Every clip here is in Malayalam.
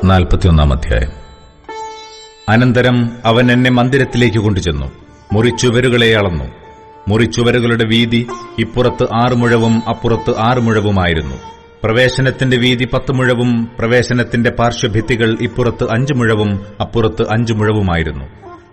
41 അധ്യായം. അനന്തരം അവൻ എന്നെ മന്ദിരത്തിലേക്ക് കൊണ്ടുചെന്നു. മുറിച്ചുവരുകളെ അളന്നു. മുറിച്ചുവരുകളുടെ വീതി ഇപ്പുറത്ത് 6 മുഴവും അപ്പുറത്ത് 6 മുഴവുമായിരുന്നു. പ്രവേശനത്തിന്റെ വീതി 10 മുഴവും പ്രവേശനത്തിന്റെ പാർശ്വഭിത്തികൾ ഇപ്പുറത്ത് 5 മുഴവും അപ്പുറത്ത് 5 മുഴവുമായിരുന്നു.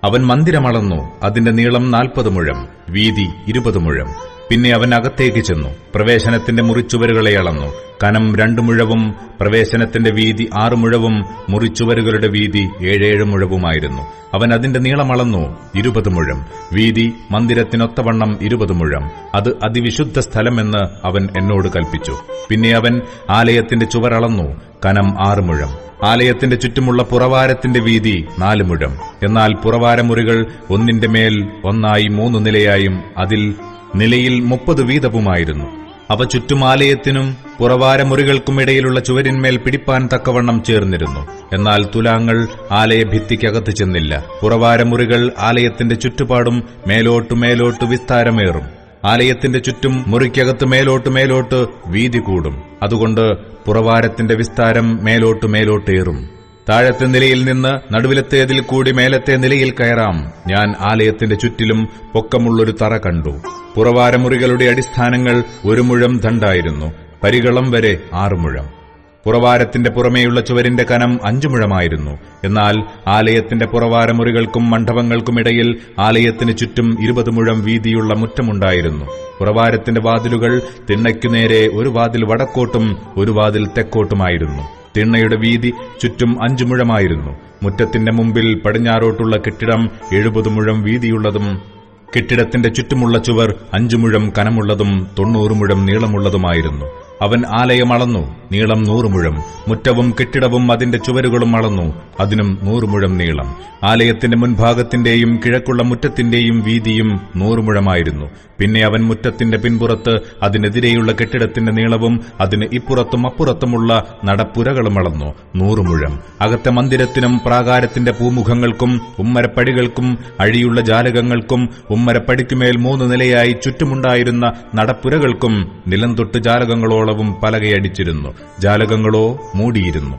അവൻ മന്ദിരമളന്നു. അതിന്റെ നീളം 40 മുഴം, വീതി 20 മുഴം. പിന്നെ അവൻ അകത്തേക്ക് ചെന്നു. പ്രവേശനത്തിന്റെ മുറിച്ചുവരുകളെ അളന്നു. കനം 2 മുഴവും പ്രവേശനത്തിന്റെ വീതി 6 മുഴവും മുറിച്ചുവരുകളുടെ വീതി 7 മുഴവുമായിരുന്നു. അവൻ അതിന്റെ നീളം അളന്നു 20 മുഴം, വീതി മന്ദിരത്തിനൊത്തവണ്ണം 20 മുഴം. അത് അതിവിശുദ്ധ സ്ഥലമെന്ന് അവൻ എന്നോട് കൽപ്പിച്ചു. പിന്നെ അവൻ ആലയത്തിന്റെ ചുവർ അളന്നു. കനം 6 മുഴം. ആലയത്തിന്റെ ചുറ്റുമുള്ള പുറവാരത്തിന്റെ വീതി 4 മുഴം. എന്നാൽ പുറവാരമുറികൾ ഒന്നിന്റെ മേൽ ഒന്നായി 3 നിലയായും അതിൽ നിലയിൽ 30 വീതവുമായിരുന്നു. അവ ചുറ്റും ആലയത്തിനും പുറവാരമുറികൾക്കുമിടയിലുള്ള ചുവരിന്മേൽ പിടിപ്പാൻ തക്കവണ്ണം ചേർന്നിരുന്നു. എന്നാൽ തുലാങ്ങൾ ആലയഭിത്തിക്കകത്ത് ചെന്നില്ല. പുറവാരമുറികൾ ആലയത്തിന്റെ ചുറ്റുപാടും മേലോട്ടു മേലോട്ട് വിസ്താരമേറും. ആലയത്തിന്റെ ചുറ്റും മുറിക്കകത്ത് മേലോട്ട് മേലോട്ട് വീതി കൂടും. അതുകൊണ്ട് പുറവാരത്തിന്റെ വിസ്താരം മേലോട്ട് മേലോട്ടേറും. താഴത്തെ നിലയിൽ നിന്ന് നടുവിലത്തേതിൽ കൂടി മേലത്തെ നിലയിൽ കയറാം. ഞാൻ ആലയത്തിന്റെ ചുറ്റിലും പൊക്കമുള്ളൊരു തറ കണ്ടു. പുറവാരമുറികളുടെ അടിസ്ഥാനങ്ങൾ 1 മുഴം ദണ്ഡായിരുന്നു. പരികളം വരെ 6 മുഴം. പുറവാരത്തിന്റെ പുറമേയുള്ള ചുവരിന്റെ കനം 5 മുഴമായിരുന്നു. എന്നാൽ ആലയത്തിന്റെ പുറവാരമുറികൾക്കും മണ്ഡപങ്ങൾക്കുമിടയിൽ ആലയത്തിന് ചുറ്റും 20 മുഴം വീതിയുള്ള മുറ്റമുണ്ടായിരുന്നു. പുറവാരത്തിന്റെ വാതിലുകൾ തിണ്ണയ്ക്കുനേരെ ഒരു വാതിൽ വടക്കോട്ടും ഒരു വാതിൽ തെക്കോട്ടുമായിരുന്നു. തിണ്ണയുടെ വീതി ചുറ്റും 5 മുഴമായിരുന്നു. മുറ്റത്തിന്റെ മുമ്പിൽ പടിഞ്ഞാറോട്ടുള്ള കെട്ടിടം 70 മുഴം വീതിയുള്ളതും കെട്ടിടത്തിന്റെ ചുറ്റുമുള്ള ചുവർ 5 മുഴം കനമുള്ളതും 90 മുഴം നീളമുള്ളതുമായിരുന്നു. അവൻ ആലയം അളന്നു. നീളം 100 മുഴം. മുറ്റവും കെട്ടിടവും അതിന്റെ ചുവരുകളും അളന്നു. അതിനും 100 മുഴം നീളം. ആലയത്തിന്റെ മുൻഭാഗത്തിന്റെയും കിഴക്കുള്ള മുറ്റത്തിന്റെയും വീതിയും 100 മുഴമായിരുന്നു. പിന്നെ അവൻ മുറ്റത്തിന്റെ പിൻപുറത്ത് അതിനെതിരെയുള്ള കെട്ടിടത്തിന്റെ നീളവും അതിന് ഇപ്പുറത്തും അപ്പുറത്തുമുള്ള നടപ്പുരകളും അളന്നു. 100 മുഴം. അകത്തെ മന്ദിരത്തിനും പ്രാകാരത്തിന്റെ പൂമുഖങ്ങൾക്കും ഉമ്മരപ്പടികൾക്കും അഴിയുള്ള ജാലകങ്ങൾക്കും ഉമ്മരപ്പടിക്കുമേൽ 3 നിലയായി ചുറ്റുമുണ്ടായിരുന്ന നടപ്പുരകൾക്കും നിലം തൊട്ട് ജാലകങ്ങളോളവും പലകയടിച്ചിരുന്നു. ജാലകങ്ങളോ മൂടിയിരുന്നു.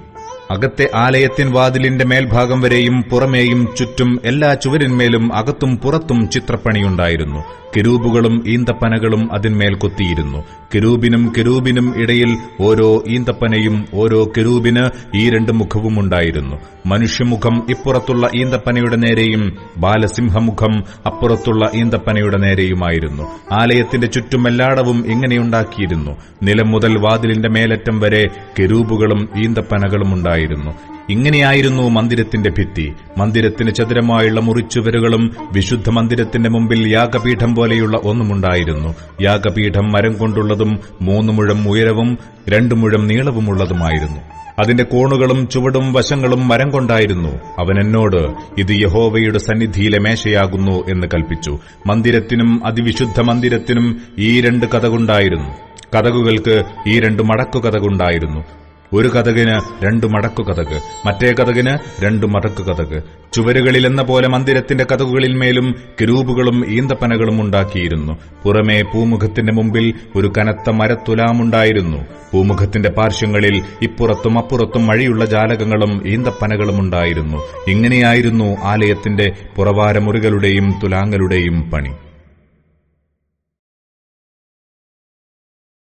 അകത്തെ ആലയത്തിൻ വാതിലിന്റെ മേൽഭാഗം വരെയും പുറമേയും ചുറ്റും എല്ലാ ചുവരിന്മേലും അകത്തും പുറത്തും ചിത്രപ്പണിയുണ്ടായിരുന്നു. കെരൂബുകളും ഈന്തപ്പനകളും അതിന്മേൽ കൊത്തിയിരുന്നു. കെരൂബിനും ഇടയിൽ ഓരോ ഈന്തപ്പനയും ഓരോ കെരൂബിന് ഈ 2 മുഖവും ഉണ്ടായിരുന്നു. മനുഷ്യമുഖം ഇപ്പുറത്തുള്ള ഈന്തപ്പനയുടെ നേരെയും ബാലസിംഹമുഖം അപ്പുറത്തുള്ള ഈന്തപ്പനയുടെ നേരെയുമായിരുന്നു. ആലയത്തിന്റെ ചുറ്റും എല്ലായിടവും ഇങ്ങനെയുണ്ടാക്കിയിരുന്നു. നിലം മുതൽ വാതിലിന്റെ മേലറ്റം വരെ കെരൂബുകളും ഈന്തപ്പനകളും ഉണ്ടായിരുന്നു. ഇങ്ങനെയായിരുന്നു മന്ദിരത്തിന്റെ ഭിത്തി. മന്ദിരത്തിന് ചതുരമായുള്ള മുറിച്ചുവരുകളും വിശുദ്ധ മന്ദിരത്തിന്റെ മുമ്പിൽ യാഗപീഠം പോലെയുള്ള ഒന്നുമുണ്ടായിരുന്നു. യാഗപീഠം മരം കൊണ്ടുള്ളതും 3 മുഴം ഉയരവും 2 മുഴം നീളവുമുള്ളതുമായിരുന്നു. അതിന്റെ കോണുകളും ചുവടും വശങ്ങളും മരം കൊണ്ടായിരുന്നു. അവൻ എന്നോട്, ഇത് യഹോവയുടെ സന്നിധിയിലെ മേശയാകുന്നു എന്ന് കൽപ്പിച്ചു. മന്ദിരത്തിനും അതിവിശുദ്ധ മന്ദിരത്തിനും ഈ 2 കതകുണ്ടായിരുന്നു. കതകുകൾക്ക് ഈ 2 മടക്കുകതകുണ്ടായിരുന്നു. ഒരു കതകിന് 2 മടക്കുകതക്, മറ്റേ കതകിന് 2 മടക്കുകതക്. ചുവരുകളിലെന്ന പോലെ മന്ദിരത്തിന്റെ കതകുകളിന്മേലും കെരൂബുകളും ഈന്തപ്പനകളും ഉണ്ടാക്കിയിരുന്നു. പുറമേ പൂമുഖത്തിന്റെ മുമ്പിൽ ഒരു കനത്ത മരത്തുലാമുണ്ടായിരുന്നു. പൂമുഖത്തിന്റെ പാർശ്വങ്ങളിൽ ഇപ്പുറത്തും അപ്പുറത്തും അഴിയുള്ള ജാലകങ്ങളും ഈന്തപ്പനകളും ഉണ്ടായിരുന്നു. ഇങ്ങനെയായിരുന്നു ആലയത്തിന്റെ പുറവാരമുറികളുടെയും തുലാങ്ങളുടെയും പണി.